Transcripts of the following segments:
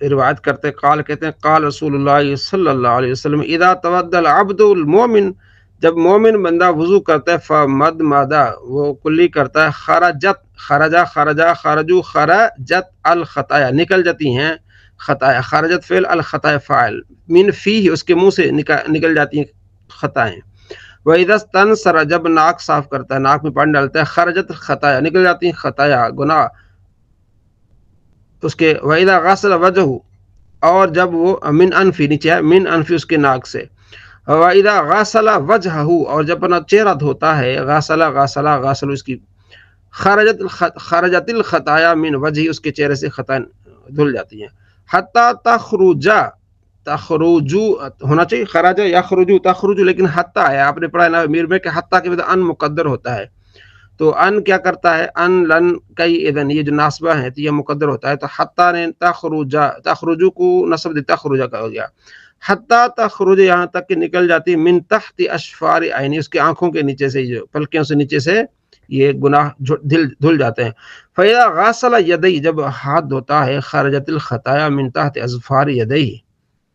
روایت کرتے قال کہتے ہیں قال رسول اللہ صلی اللہ علیہ وسلم اذا تودع العبد المؤمن، جب مومن بندہ وضو کرتا ہے فمد مادہ وہ کلی کرتا ہے خرجت خرجا خرجا خرجو خرجت الخطایا نکل جاتی ہیں خطایا، خرجت فعل الخطایا فاعل، من فیہ اس کے منہ سے نکل جاتی ہیں خطائیں، وَإِذَا اسْتَنْصَرَ جب ناک صاف کرتا ہے ناک میں پانی ڈالتا ہے خرجت خطایا نکل جاتی ہیں خطایا گناہ اس کے، وَإِذَا غَسَلَ وَجْهُ اور جب وہ من انفی نیچے ہے من انفی اس کے ناک سے، وَإِذَا غَسَلَ وَجْهَهُ اور جب اپنا چہرہ دھوتا ہے غسل اس کی خرجت الخطایا من وجہی اس کے چہرے سے خطائیں دھل جاتی ہیں، حتی تخرجو ہونا چاہیے خراج یخرجو تخرجو لیکن حتی ہے، آپ نے پڑھا ہے نا میر میں کہ حتی کے بعد ان مقدر ہوتا ہے، تو ان کیا کرتا ہے ان لن کئی اذن یہ جو ناسبہ ہیں تو یہ مقدر ہوتا ہے، تو حتی نے تخرجو کو نصب دی تخرجا کا ہو گیا، حتی تخرج یہاں تک کہ نکل جاتی من تحت اشفار عینی اس کی آنکھوں کے نیچے سے جو پلکیوں سے نیچے سے یہ گناہ دھل جاتے ہیں، فَإِذَا غَسَلَ يَدَيْهِ جب ہاتھ دھوتا ہے خرجت الخطایا من تحت اظفار يَدَيْهِ،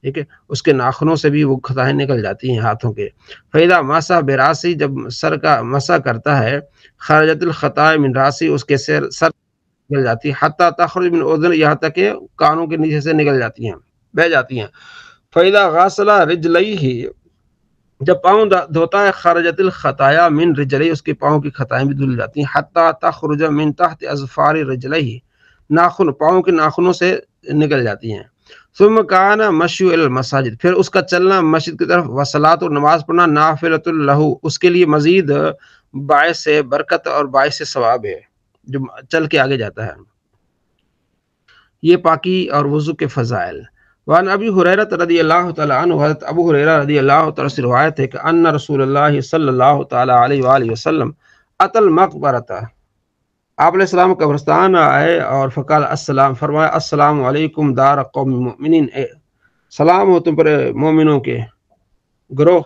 ٹھیک ہے اس کے ناخنوں سے بھی وہ خطائیں نکل جاتی ہیں ہاتھوں کے، فَإِذَا مَسَحَ بِرَأْسِهِ جب سر کا مسح کرتا ہے خرجت الخطایا من رأسِهِ اس کے سر نکل جاتی ہے، حتی تخرج من اذن یہاں تک کہ کانوں کے نیچے سے نکل جاتی ہیں بہ جاتی ہیں، فَإِذَا غَسَلَ رِجْلَيْهِ جب پاؤں دھوتا ہے خرجت الخطایا من رجلئی اس کے پاؤں کی خطائیں بھی دھل جاتی ہیں، حتی تخرج من تحت اظفار رجلئی ناخن پاؤں کے ناخنوں سے نکل جاتی ہیں، ثم کان مشی المساجد پھر اس کا چلنا مسجد کی طرف، وصلاۃ اور نماز پڑھنا نافلۃ لہ اس کے لیے مزید باعث برکت اور باعث ثواب ہے جو چل کے آگے جاتا ہے، یہ پاکی اور وضو کے فضائل۔ وعن ابی ہریرہ رضی اللہ تعالی عنہ حضرت ابو ہریرہ رضی اللہ تعالی سے روایت ہے کہ ان رسول اللہ صلی اللہ تعالی علیہ وآلہ وسلم اتى المقبرۃ آپ علیہ السلام قبرستان آئے اور فقال السلام فرمایا السلام علیکم دار قوم مؤمنین سلام ہو تم پر مومنوں کے گروہ،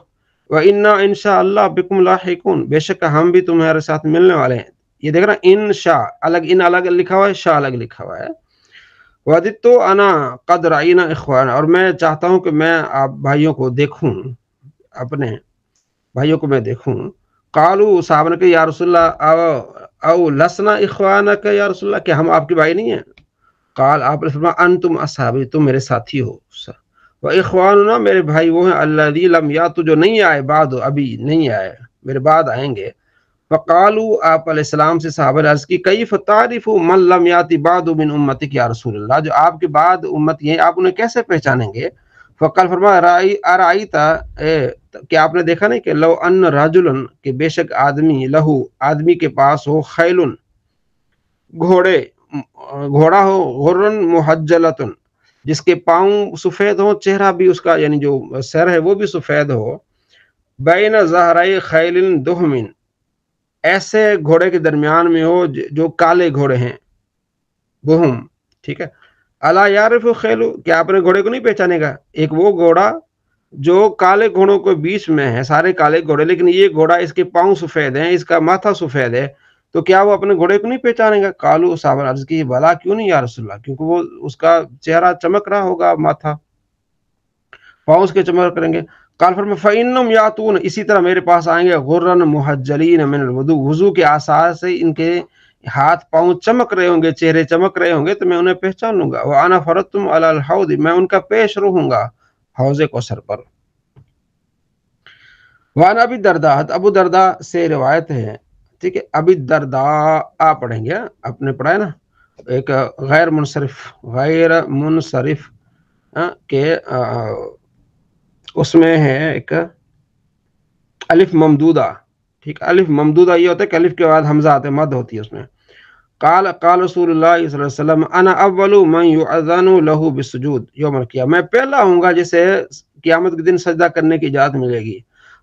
وَإِنَّا إِنشَاءَ بِكُمْ لَاحِقُونَ بے شک ہم بھی تمہارے ساتھ ملنے والے ہیں، یہ دیکھ رہا انشاء ان الگ لکھا ہوا ہے شاء الگ لکھا ہوا ہے، وَدِدْتُ أَنَا قَدْ رَأَيْنَا إِخْوَانَا اور میں چاہتا ہوں کہ میں آپ بھائیوں کو دیکھوں اپنے بھائیوں کو میں دیکھوں، قالوا صحابہ نے کہ یا رسول اللہ او لسنا اخوانک یا رسول اللہ کہ ہم آپ کے بھائی نہیں ہیں، قال آپ نے فرمایا انتم اصحابی تم میرے ساتھی ہو، واخواننا میرے بھائی وہ ہیں الذی لم یاتوا جو نہیں آئے بعد ابھی نہیں آئے میرے بعد آئیں گے، فقالوا آپ علیہ السلام سے صحابہ نے عرض کی کیف تعرف من لم یاتی بعد من امتک یا رسول اللہ جو آپ کے بعد امت یہ آپ انہیں کیسے پہچانیں گے، فقال فرمایا ارائیت کہ آپ نے دیکھا نہیں کہ لو ان رجلا کہ بے شک آدمی لہو آدمی کے پاس ہو خیلن گھوڑا ہو غرن محجلتن جس کے پاؤں سفید ہو چہرہ بھی اس کا یعنی جو سر ہے وہ بھی سفید ہو، بین ظہرئی خیل دہمن ایسے گھوڑے کے درمیان میں ہو جو کالے گھوڑے ہیں بہم، ٹھیک ہے، الا یعرف خیلو کہ آپ نے گھوڑے کو نہیں پہچانے گا، ایک وہ گھوڑا جو کالے گھوڑوں کے بیچ میں ہے سارے کالے گھوڑے لیکن یہ گھوڑا اس کے پاؤں سفید ہیں اس کا ماتھا سفید ہے تو کیا وہ اپنے گھوڑے کو نہیں پہچانے گا، قالو صحابہ عرض کی بلا کیوں نہیں یا رسول اللہ کیونکہ وہ اس کا چہرہ چمک رہا ہوگا ماتھا پاؤں اس کے چمک کریں گے، قال فرمایا فإنهم یاتون اسی طرح میرے پاس آئیں گے غرن محجلین من الوضوء وضو کے آثار سے ان کے ہاتھ پاؤں چمک رہے ہوں گے چہرے چمک رہے ہوں گے تو میں انہیں پہچان لوں گا، وانا فرضتم علی الحوض میں ان کا پیش رو ہوں گا حوض کوثر پر۔ وعن ابی الدرداء ابو درداء سے روایت ہے، ٹھیک ہے، ابی الدرداء آپ پڑھیں گے آپ نے پڑھا ہے نا ایک غیر منصرف کہ اس میں ہے ایک الف ممدودہ، ٹھیک الف ممدودہ یہ ہوتا ہے کہ الف کے بعد حمزہ آتے مد ہوتی ہے اس میں، قال رسول اللہ صلی اللہ علیہ وسلم انا اول من یؤذن له بالسجود یوم القیامہ میں پہلا ہوں گا جسے قیامت کے دن سجدہ کرنے کی اجازت ملے گی،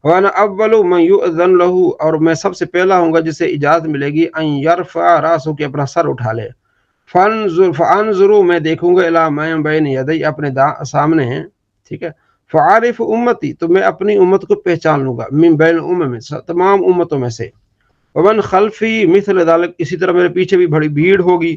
وانا اول من یؤذن له اور میں سب سے پہلا ہوں گا جسے اجازت ملے گی ان یرفع راسه کہ اپنا سر اٹھا لے، فانظر میں دیکھوں گا الی ما بین یدی اپنے سامنے ہیں، ٹھیک ہے، فعارف امتی تو میں اپنی امت کو پہچان لوں گا، من بین الامم تمام امتوں میں سے، ومن خلفی مثل ذلک اسی طرح میرے پیچھے بھی بڑی بھیڑ ہوگی،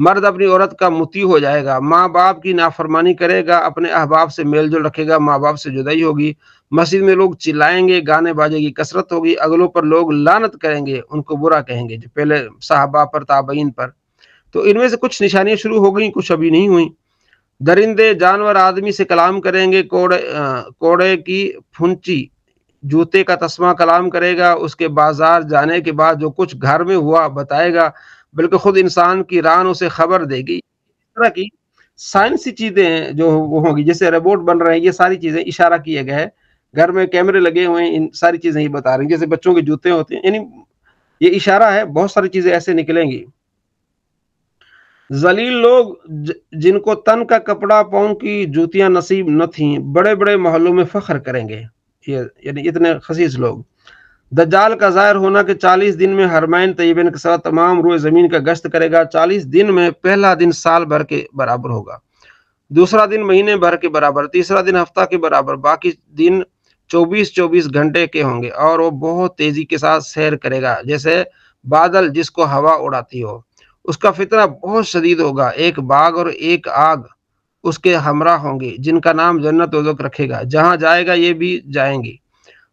مرد اپنی عورت کا مطیع ہو جائے گا، ماں باپ کی نافرمانی کرے گا، اپنے احباب سے میل جول رکھے گا، ماں باپ سے جدائی ہوگی، مسجد میں لوگ چلائیں گے، گانے باجے کی کثرت ہوگی، اگلوں پر لوگ لعنت کریں گے، ان کو برا کہیں گے، جو پہلے صحابہ پر، تابعین پر۔ تو ان میں سے کچھ نشانیاں شروع ہو گئیں، کچھ ابھی نہیں ہوئیں۔ درندے جانور آدمی سے کلام کریں گے، کوڑے کی پھنچی جوتے کا تسمہ کلام کرے گا، اس کے بازار جانے کے بعد جو کچھ گھر میں ہوا بتائے گا، بلکہ خود انسان کی ران اسے خبر دے گی۔ اس طرح کی سائنسی چیزیں جو وہ ہوگی، جیسے روبوٹ بن رہے ہیں، یہ ساری چیزیں اشارہ کیے گئے ہیں، گھر میں کیمرے لگے ہوئے ہیں، ان ساری چیزیں ہی بتا رہی ہیں، جیسے بچوں کے جوتے ہوتے ہیں، یعنی یہ اشارہ ہے، بہت ساری چیزیں ایسے نکلیں گی۔ ذلیل لوگ جن کو تن کا کپڑا، پاؤں کی جوتیاں نصیب نہ تھیں، بڑے بڑے محلوں میں فخر کریں گے، یعنی اتنے خسیس لوگ۔ دجال کا ظاہر ہونا کہ 40 دن میں حرمین طیبین کے ساتھ تمام روئے زمین کا گشت کرے گا۔ 40 دن میں پہلا دن سال بھر کے برابر ہوگا، دوسرا دن مہینے بھر کے برابر، تیسرا دن ہفتہ کے برابر، باقی دن 24 گھنٹے کے ہوں گے، اور وہ بہت تیزی کے ساتھ سیر کرے گا جیسے بادل جس کو ہوا اڑاتی ہو۔ اس کا فتنہ بہت شدید ہوگا، ایک باغ اور ایک آگ اس کے ہمراہ ہوں گے، جن کا نام جنت و دوزخ رکھے گا، جہاں جائے گا یہ بھی جائیں گی،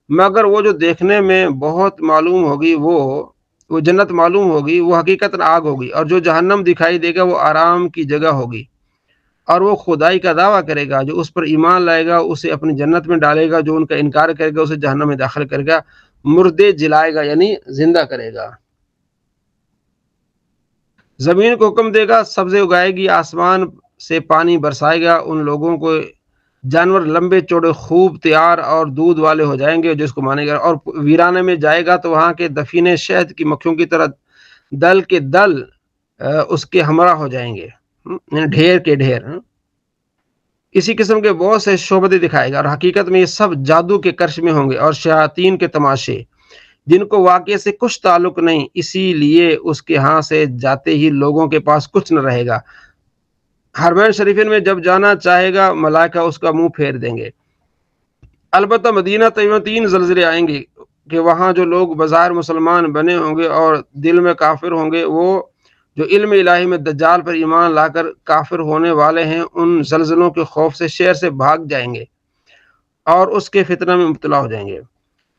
مگر وہ جو دیکھنے میں بہت معلوم ہوگی، وہ جنت معلوم ہوگی، وہ حقیقت آگ ہوگی، اور جو جہنم دکھائی دے گا وہ آرام کی جگہ ہوگی، اور وہ خدائی کا دعویٰ کرے گا، جو اس پر ایمان لائے گا اسے اپنی جنت میں ڈالے گا، جو ان کا انکار کرے گا اسے جہنم میں داخل کرے گا، مردے جلائے گا یعنی زندہ کرے گا، زمین کو حکم دے گا، سبزے اگائے گی، آسمان سے پانی برسائے گا، ان لوگوں کو جانور لمبے چوڑے خوب تیار اور دودھ والے ہو جائیں گے جس کو مانے گا، اور ویرانے میں جائے گا تو وہاں کے دفینے شہد کی مکھیوں کی طرح دل کے دل اس کے ہمراہ ہو جائیں گے، ڈھیر کے ڈھیر۔ اسی قسم کے بہت سے شعبدے دکھائے گا، اور حقیقت میں یہ سب جادو کے کرش میں ہوں گے اور شیاطین کے تماشے، جن کو واقعے سے کچھ تعلق نہیں، اسی لیے اس کے ہاں سے جاتے ہی لوگوں کے پاس کچھ نہ رہے گا۔ حرمین شریفین میں جب جانا چاہے گا ملائکہ اس کا منہ پھیر دیں گے۔ البتہ مدینہ طیبہ 3 زلزلے آئیں گے کہ وہاں جو لوگ بظاہر مسلمان بنے ہوں گے اور دل میں کافر ہوں گے، وہ جو علم الہی میں دجال پر ایمان لا کر کافر ہونے والے ہیں، ان زلزلوں کے خوف سے شہر سے بھاگ جائیں گے اور اس کے فتنہ میں مبتلا ہو جائیں گے۔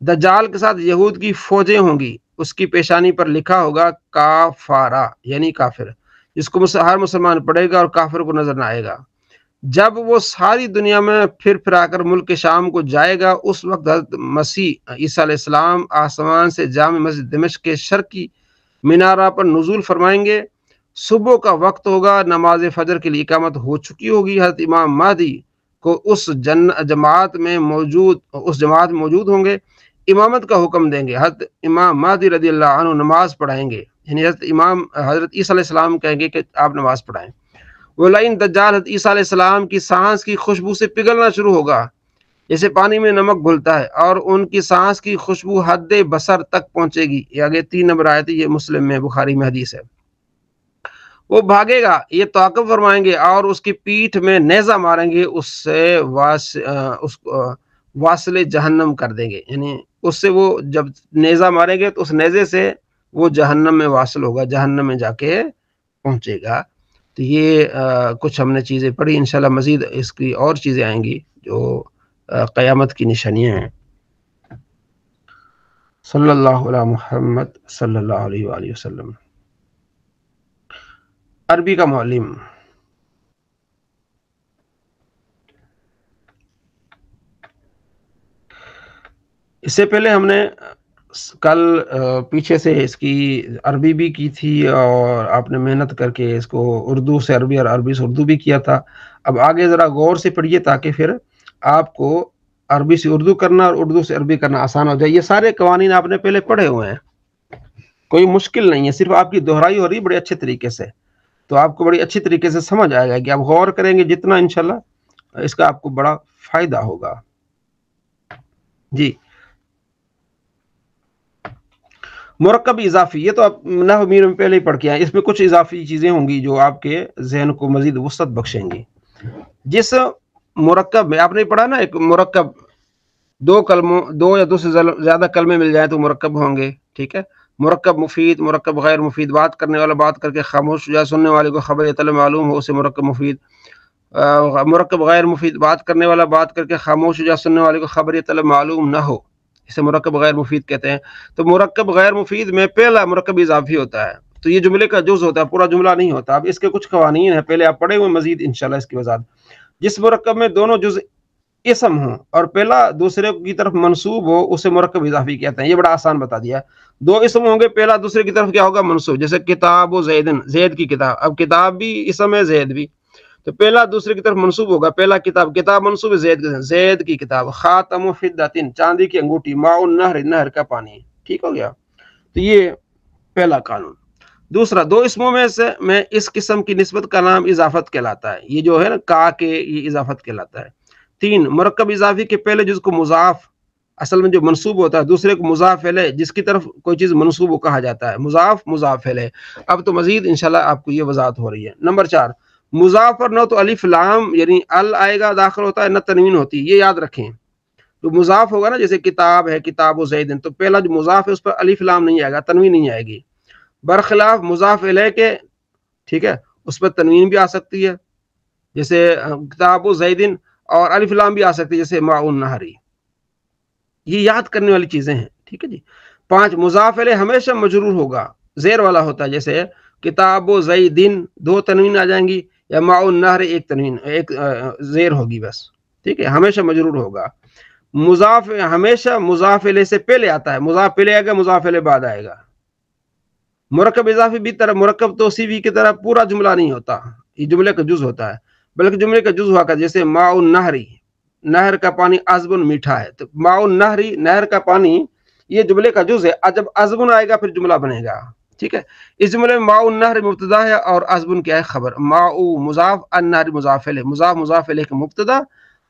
دجال کے ساتھ یہود کی فوجیں ہوں گی، اس کی پیشانی پر لکھا ہوگا کافارہ یعنی کافر، جس کو ہر مسلمان پڑھے گا اور کافر کو نظر نہ آئے گا۔ جب وہ ساری دنیا میں پھر آ کر ملک شام کو جائے گا، اس وقت حضرت مسیح عیسیٰ علیہ السلام آسمان سے جامع مسجد دمشق کے شرقی مینارہ پر نزول فرمائیں گے۔ صبح کا وقت ہوگا، نماز فجر کے لیے اقامت ہو چکی ہوگی، حضرت امام مہدی کو اس جماعت میں موجود ہوں گے، امامت کا حکم دیں گے، حضرت امام مہدی رضی اللہ عنہ نماز پڑھائیں گے، یعنی حضرت عیسیٰ علیہ السلام کہیں گے کہ آپ نماز پڑھائیں۔ ولئن دجال حضرت عیسیٰ علیہ السلام کی سانس کی خوشبو سے پگھلنا شروع ہوگا جیسے پانی میں نمک گھلتا ہے، اور ان کی سانس کی خوشبو حد بصر تک پہنچے گی۔ یہ آگے 3 نمبر آیت ہے، یہ مسلم میں بخاری میں حدیث ہے۔ وہ بھاگے گا، یہ توقف فرمائیں گے اور اس کی پیٹھ میں نیزہ ماریں گے، اس سے واصل جہنم کر دیں گے، یعنی اس سے وہ جب نیزہ ماریں گے تو اس نیزے سے وہ جہنم میں واصل ہوگا، جہنم میں جا کے پہنچے گا۔ تو یہ کچھ ہم نے چیزیں پڑھی، انشاءاللہ مزید اس کی اور چیزیں آئیں گی جو قیامت کی نشانیاں ہیں۔ صلی اللہ علیہ محمد صلی اللہ علیہ وآلہ وسلم۔ عربی کا معلم۔ اس سے پہلے ہم نے کل پیچھے سے اس کی عربی بھی کی تھی، اور آپ نے محنت کر کے اس کو اردو سے عربی اور عربی سے اردو بھی کیا تھا۔ اب آگے ذرا غور سے پڑھیے تاکہ پھر آپ کو عربی سے اردو کرنا اور اردو سے عربی کرنا آسان ہو جائے۔ یہ سارے قوانین آپ نے پہلے پڑھے ہوئے ہیں، کوئی مشکل نہیں ہے، صرف آپ کی دہرائی ہو رہی بڑے اچھے طریقے سے، تو آپ کو بڑی اچھی طریقے سے سمجھ آئے گا کہ آپ غور کریں گے جتنا، انشاءاللہ اس کا آپ کو بڑا فائدہ ہوگا۔ جی، مرکب اضافی، یہ تو آپ نحو میر میں پہلے ہی پڑھ کے آئے، اس میں کچھ اضافی چیزیں ہوں گی جو آپ کے ذہن کو مزید وسعت بخشیں گی۔ جس مرکب میں آپ نے پڑھا نا، ایک مرکب 2 یا 2 سے زیادہ کلمے مل جائیں تو مرکب ہوں گے، ٹھیک ہے، مرکب مفید، مرکب غیر مفید، بات کرنے والا بات کر کے خاموش ہو جائے، سننے والے کو خبر طلب معلوم ہو، اسے مرکب مفید۔ مرکب غیر مفید، بات کرنے والا بات کر کے خاموش ہو جائے، سننے والے کو خبر طلب معلوم نہ ہو، اسے مرکب غیر مفید کہتے ہیں۔ تو مرکب غیر مفید میں پہلا مرکب اضافی ہوتا ہے، تو یہ جملے کا جز ہوتا ہے، پورا جملہ نہیں ہوتا۔ اب اس کے کچھ قوانین ہیں، پہلے آپ پڑھے ہوئے مزید انشاءاللہ اس کی وضاحت۔ جس مرکب میں دونوں جز اسم ہوں اور پہلا دوسرے کی طرف منصوب ہو، اسے مرکب اضافی کہتے ہیں۔ یہ بڑا آسان بتا دیا۔ دو اسم ہوں گے، پہلا دوسرے کی طرف کیا ہوگا؟ منصوب، جیسے کتاب و زیدن، زید کی کتاب۔ اب کتاب بھی اسم ہے، زید بھی، تو پہلا دوسرے کی طرف منصوب ہوگا۔ پہلا کتاب، کتاب منصوب ہے زید کی کتاب۔ خاتم فضۃ، چاندی کی انگوٹھی۔ ماء النہر، نہر کا پانی۔ ٹھیک ہو گیا؟ تو یہ پہلا قانون۔ دوسرا، دو اسموں میں سے میں اس قسم کی نسبت کا نام اضافت کہلاتا ہے۔ یہ جو ہے نا کا کے، یہ اضافت کہلاتا ہے۔ تین، مرکب اضافی کے پہلے جز کو مضاف، اصل میں جو منصوب ہوتا ہے، دوسرے کو مضاف الیہ، جس کی طرف کوئی چیز منصوب کہا جاتا ہے، مضاف مضاف الیہ۔ اب تو مزید انشاءاللہ آپ کو یہ وضاحت ہو رہی ہے۔ نمبر چار، مضاف پر نہ تو الف لام یعنی ال آئے گا داخل ہوتا ہے، نہ تنوین ہوتی ہے، یہ یاد رکھیں۔ جو مضاف ہوگا نا، جیسے کتاب ہے، کتاب و زیدن، تو پہلا جو مضاف ہے اس پر الف لام نہیں آئے گا، تنوین نہیں آئے گی، برخلاف مضاف الیہ کے، ٹھیک ہے، اس پر تنوین بھی آ سکتی ہے، جیسے کتاب و زیدن، اور الف لام بھی آ سکتی ہے، جیسے ماء النہر۔ یہ یاد کرنے والی چیزیں ہیں، ٹھیک ہے جی۔ پانچ، مضاف الیہ ہمیشہ مجرور ہوگا، زیر والا ہوتا ہے، جیسے کتاب و زیدن، دو تنوین آ جائیں گی، یا ماء النہر ایک تنوین، ایک زیر ہوگی بس، ٹھیک ہے، ہمیشہ مجرور ہوگا۔ مضاف ہمیشہ مضاف الیہ سے پہلے آتا ہے، مضاف پہلے آئے گا، مضاف الیہ بعد آئے گا۔ مرکب اضافی بھی طرح مرکب توصیفی کی طرح پورا جملہ نہیں ہوتا، یہ جملے کا جز ہوتا ہے، بلکہ جملے کا جز ہوا کرتا ہے، جیسے ماء النہر، نہر کا پانی عذب میٹھا ہے، تو ماء النہر، نہر کا پانی، یہ جملے کا جز ہے۔ جب عذب آئے گا پھر جملہ بنے گا، ٹھیک ہے۔ اس جملے میں ماء النہر مبتدا ہے اور عذب کیا ہے؟ خبر۔ ماء مضاف، النہر مضاف الیہ، مضاف مضاف الیہ کا مبتدا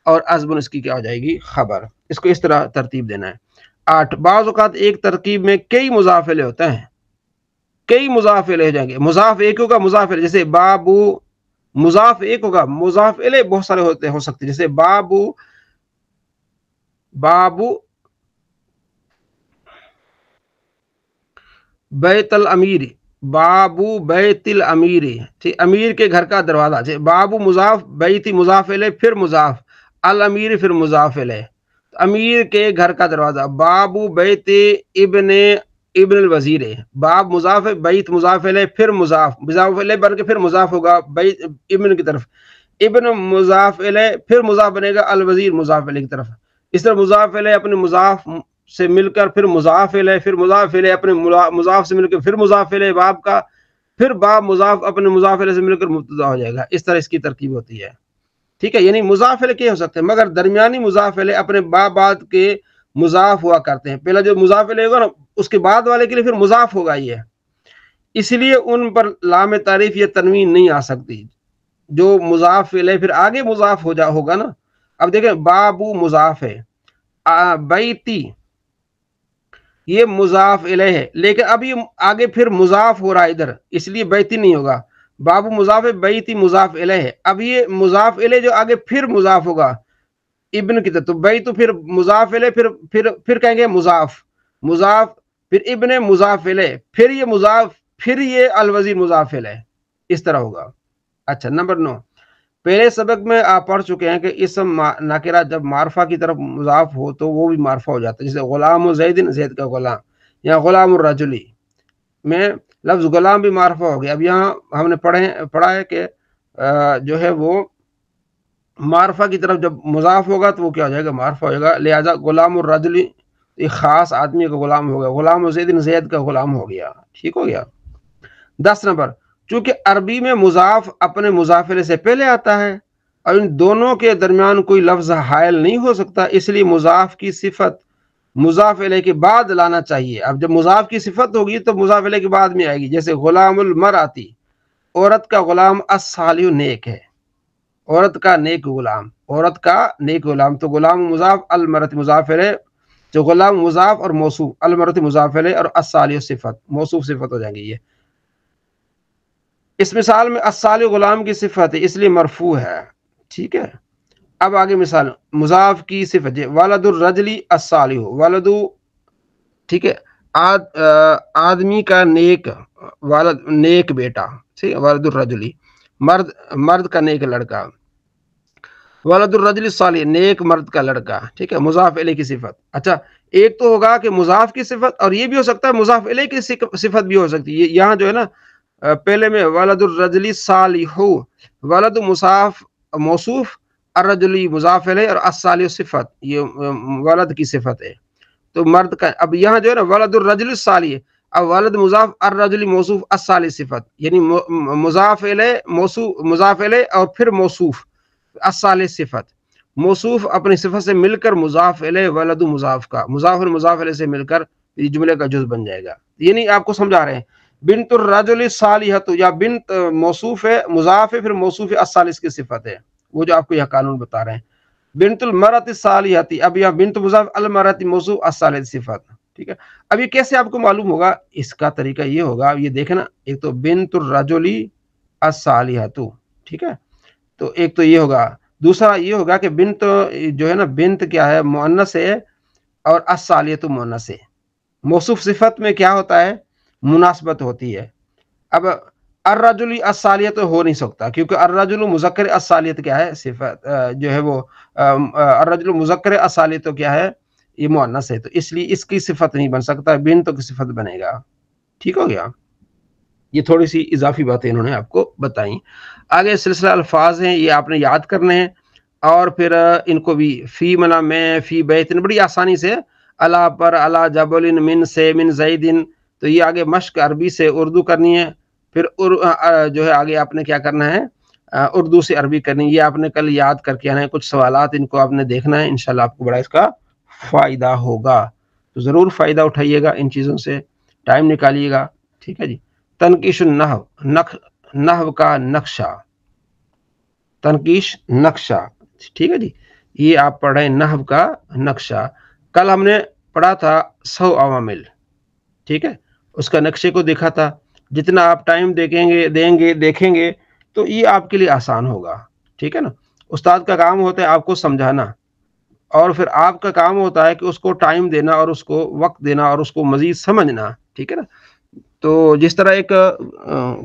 اور عذب اس کی کیا ہو جائے گی؟ خبر۔ اس کو اس طرح ترتیب دینا ہے۔ آٹھ، بعض اوقات ایک ترکیب میں کئی مضاف الیہ ہوتے ہیں، کئی مضاف الیہ ہو جائیں گے۔ مضاف ایک ہوگا، مضاف الیہ، جیسے بابو، مضاف ایک ہوگا، مضاف الیہ بہت سارے ہو سکتے، جیسے بابو، بابو بیت الامیر، بابو بیت الامیر، ٹھیک، امیر کے گھر کا دروازہ۔ بابو مضاف، بیتی مضاف الیہ، پھر مضاف، الامیر پھر مضاف الیہ، امیر کے گھر کا دروازہ۔ بابو بیت ابن الوزیر، باب مضاف ہے، بیت مضاف الیہ، پھر مضاف الیہ بن کے پھر مضاف ہوگا بیت ابن کی طرف، ابن مضاف الیہ، پھر مضاف بنے گا الوزیر مضاف الیہ کی طرف۔ اس طرح مضاف الیہ اپنے مضاف سے مل کر پھر مضاف الیہ، پھر مضاف الیہ اپنے مضاف سے مل کر پھر مضاف الیہ باب کا، پھر باب مضاف اپنے مضاف الیہ سے مل کر مبتدا ہو جائے گا۔ اس طرح اس کی ترکیب ہوتی ہے، ٹھیک ہے۔ یعنی مضاف الیہ کیا ہو سکتے ہیں، مگر درمیانی مضاف الیہ اپنے بعد کے مضاف ہوا کرتے ہیں۔ پہلا جو مضاف الیہ ہوگا نا، اس کے بعد والے کے لیے پھر مضاف ہوگا یہ، اس لیے ان پر لام تعریف یا تنوین نہیں آ سکتی۔ جو مضاف الیہ پھر آگے مضاف ہوگا نا، اب دیکھیں بابو مضاف ہے، بیتی یہ مضاف الیہ ہے، لیکن اب یہ آگے پھر مضاف ہو رہا ہے ادھر، اس لیے بیتی نہیں ہوگا۔ بابو مضاف ہے، بیتی مضاف الیہ ہے، اب یہ مضاف الیہ جو آگے پھر مضاف ہوگا ابن کی طرف، تو بیت پھر مضاف الیہ، پھر کہیں گے مضاف پھر ابن مضاف الیہ، پھر یہ مضاف، پھر یہ الوزیر مضاف الیہ، اس طرح ہوگا۔ اچھا، نمبر 9، پہلے سبق میں آپ پڑھ چکے ہیں کہ اسم نکرہ جب معرفہ کی طرف مضاف ہو تو وہ بھی معرفہ ہو جاتا ہے، جیسے غلام و زیدن، زید کا غلام، یا غلام الرجلی میں لفظ غلام بھی معرفہ ہو گیا۔ اب یہاں ہم نے پڑھا ہے کہ جو ہے وہ معرفہ کی طرف جب مضاف ہوگا تو وہ کیا ہو جائے گا؟ معرفہ ہو جائے گا، لہذا غلام الرجلی ایک خاص آدمی کا غلام ہو گیا، غلام و زیدن زید کا غلام ہو گیا، ٹھیک ہو گیا۔ 10 نمبر، چونکہ عربی میں مضاف اپنے مضاف الیہ سے پہلے آتا ہے اور ان دونوں کے درمیان کوئی لفظ حائل نہیں ہو سکتا، اس لیے مضاف کی صفت مضاف الیہ کے بعد لانا چاہیے۔ اب جب مضاف کی صفت ہوگی تو مضاف الیہ کے بعد میں آئے گی، جیسے غلام المرأتی، عورت کا غلام، الصالح نیک ہے، عورت کا نیک غلام، عورت کا نیک غلام، تو غلام مضاف، المرأت مضاف الیہ، جو غلام مضاف اور موصوف، المرأت مضاف الیہ اور الصالح صفت، موصوف صفت ہو جائیں گی۔ یہ اس مثال میں الصالح غلام کی صفت ہے، اس لیے مرفوع ہے، ٹھیک ہے۔ اب آگے مثال مضاف کی صفت، ولد الرجلی الصالح، ولد، ٹھیک ہے، آدمی کا نیک والد، نیک بیٹا، ٹھیک ہے، ولد الرجلی، مرد کا نیک لڑکا، ولد الرجل صالح، نیک مرد کا لڑکا، ٹھیک ہے، مضاف الیہ کی صفت۔ اچھا، ایک تو ہوگا کہ مضاف کی صفت، اور یہ بھی ہو سکتا ہے مضاف الیہ کی صفت بھی ہو سکتی ہے۔ یہاں جو ہے نا پہلے میں ولد الرجل صالح، ولد مصاف موصوف، الرجلی مضاف الیہ، اور الصالح صفت، یہ ولد کی صفت ہے، تو مرد کا۔ اب یہاں جو ہے نا ولد الرجل صالح، اب ولد مضاف، الرجل موصوف، الصالح صفت، یعنی مضاف الیہ موصوف، مضاف الیہ اور پھر موصوف، الصالح صفت، موصوف اپنی صفت سے مل کر مضاف الیہ، ولد مضاف کا، مضاف اور مضاف الیہ سے مل کر یہ جملے کا جز بن جائے گا۔ یعنی آپ کو سمجھا رہے ہیں، بنت الرجل صالحۃ، یا بنت موصوف ہے، مضاف ہے، پھر موصوف الصالح کی صفت ہے، وہ جو آپ کو یہ قانون بتا رہے ہیں۔ بنت المرأۃ الصالحۃ، اب یا بنت مضاف، المرأۃ موصوف، الصالح صفت، ٹھیک ہے۔ اب یہ کیسے آپ کو معلوم ہوگا؟ اس کا طریقہ یہ ہوگا، یہ دیکھیں نا، ایک تو بنت الرجل الصالحۃ، ٹھیک ہے، تو ایک تو یہ ہوگا، دوسرا یہ ہوگا کہ بنت جو ہے نا، بنت کیا ہے؟ مؤنث ہے، اور الصالحۃ مؤنث ہے۔ موصوف صفت میں کیا ہوتا ہے؟ مناسبت ہوتی ہے۔ اب الرجل الصالحۃ ہو نہیں سکتا، کیونکہ الرجل مذکر، الصالحۃ کیا ہے؟ صفت جو ہے وہ الرجل مذکر، الصالحۃ تو کیا ہے؟ یہ مؤنث ہے، تو اس لیے اس کی صفت نہیں بن سکتا، بنت کی صفت بنے گا۔ ٹھیک ہو گیا؟ یہ تھوڑی سی اضافی باتیں انہوں نے آپ کو بتائیں۔ آگے سلسلہ الفاظ ہیں، یہ آپ نے یاد کرنے ہیں، اور پھر ان کو بھی فی منا میں، فی بیت، بڑی آسانی سے، اللہ پر، اللہ جبل، من سے، من زیدن، تو یہ آگے مشق عربی سے اردو کرنی ہے، پھر جو ہے آگے آپ نے کیا کرنا ہے؟ اردو سے عربی کرنی ہے۔ یہ آپ نے کل یاد کر کے آنا ہے، کچھ سوالات ان کو آپ نے دیکھنا ہے، انشاءاللہ آپ کو بڑا اس کا فائدہ ہوگا، تو ضرور فائدہ اٹھائیے گا ان چیزوں سے، ٹائم نکالیے گا، ٹھیک ہے جی۔ تنقیش النحو، نحو کا نقشہ، تنقیش نقشہ، ٹھیک ہے جی، یہ آپ پڑھ رہے ہیں نحو کا نقشہ۔ کل ہم نے پڑھا تھا 100 عوامل، ٹھیک ہے، اس کا نقشے کو دیکھا تھا۔ جتنا آپ ٹائم دیکھیں گے تو یہ آپ کے لیے آسان ہوگا، ٹھیک ہے نا۔ استاد کا کام ہوتا ہے آپ کو سمجھانا، اور پھر آپ کا کام ہوتا ہے کہ اس کو ٹائم دینا، اور اس کو وقت دینا، اور اس کو مزید سمجھنا، ٹھیک ہے نا۔ تو جس طرح ایک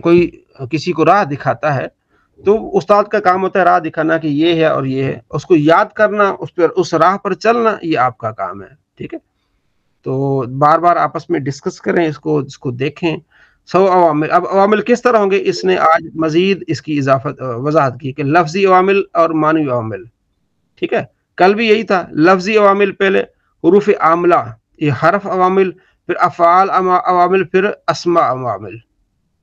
کوئی کسی کو راہ دکھاتا ہے، تو استاد کا کام ہوتا ہے راہ دکھانا کہ یہ ہے اور یہ ہے، اس کو یاد کرنا، اس راہ پر چلنا، یہ آپ کا کام ہے، ٹھیک ہے۔ تو بار بار آپس میں ڈسکس کریں اس کو دیکھیں۔ 100 عوامل، اب عوامل کس طرح ہوں گے؟ اس نے آج مزید اس کی وضاحت کی کہ لفظی عوامل اور معنوی عوامل، ٹھیک ہے۔ کل بھی یہی تھا، لفظی عوامل پہلے، حروف عاملہ، یہ حرف عوامل، پھر افعال عوامل، پھر اسماء عوامل،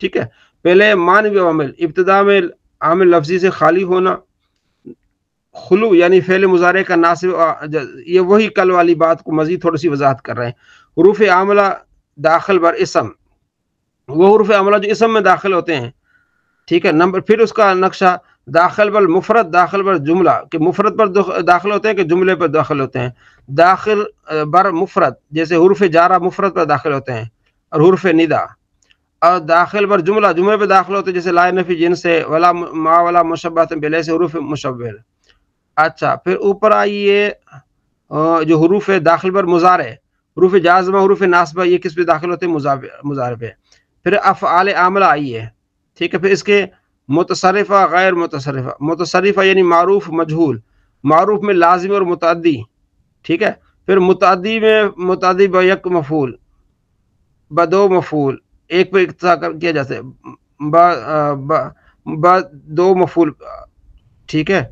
ٹھیک ہے۔ پہلے معنوی عوامل، ابتدا میں عامل لفظی سے خالی ہونا، خلو یعنی فعل مضارع کا ناصب، یہ وہی کل والی بات کو مزید تھوڑی سی وضاحت کر رہے ہیں۔ حروف عاملہ داخل بر اسم، وہ حروف عاملہ جو اسم میں داخل ہوتے ہیں، ٹھیک ہے۔ نمبر، پھر اس کا نقشہ، داخل بر مفرد، داخل بر جملہ، کہ مفرد پر داخل ہوتے ہیں کہ جملے پر داخل ہوتے ہیں، داخل بر مفرد، جیسے حروف جارہ مفرد پر داخل ہوتے ہیں، اور حروف ندا، اور داخل بر جملہ، جملے پہ داخل ہوتے ہیں، جیسے لا نفی جن سے، ولا ما، ولا مشبہۃ بلیس، حروف مشبہ۔ اچھا، پھر اوپر آئیے جو حروف داخل بر مضارع، حروف جازمہ، حروف ناصبہ، یہ کس پہ داخل ہوتے ہیں؟ مضارع پہ۔ پھر افعال عاملہ آئیے، ٹھیک ہے۔ پھر اس کے متصرفہ، غیر متصرفہ، متصرفہ یعنی معروف مجہول، معروف میں لازم اور متعدی، ٹھیک ہے۔ پھر متعدی میں متعدی با یک مفعول، بدو مفعول، ایک پہ اکتفا کیا جاتا ہے، با دو مفعول، ٹھیک ہے۔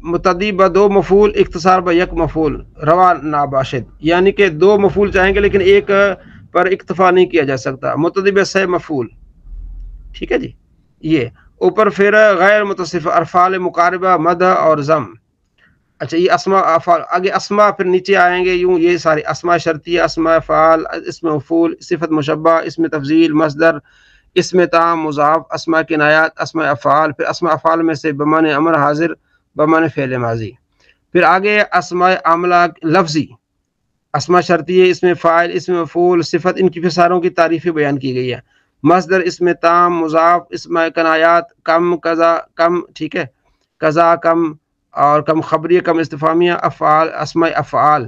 متعدی با دو مفعول، اختصار با یک مفعول، روا ناباشد، یعنی کہ دو مفعول چاہیں گے لیکن ایک پر اکتفا نہیں کیا جا سکتا، متعدی با سے مفعول، ٹھیک ہے جی۔ یہ اوپر پھر غیر متصرف، افعال مقاربہ، مدح اور ضم۔ اچھا، یہ اسماء افعال، آگے اسماء پھر نیچے آئیں گے یوں، یہ سارے اسماء شرطیہ، اسماء افعال، اسم مفعول، صفت مشبہ، اسم تفضیل، مصدر، اسم تام، مضاف، اسماء کنایات، اسماء افعال، پھر اسماء افعال میں سے بمعنی امر حاضر، بمعنی فعل ماضی۔ پھر آگے اسماء عاملہ لفظی، اسماء شرطیہ، اسم فاعل، اسم مفعول، صفت، ان کی پھر ساروں کی تعریفیں بیان کی گئی ہے۔ مصدر، اسم تام، مضاف، اسماء کنایات، کم، قضا، کم، ٹھیک ہے، قضا، کم، اور کم خبریہ، کم استفہامیہ، افعال، اسماء افعال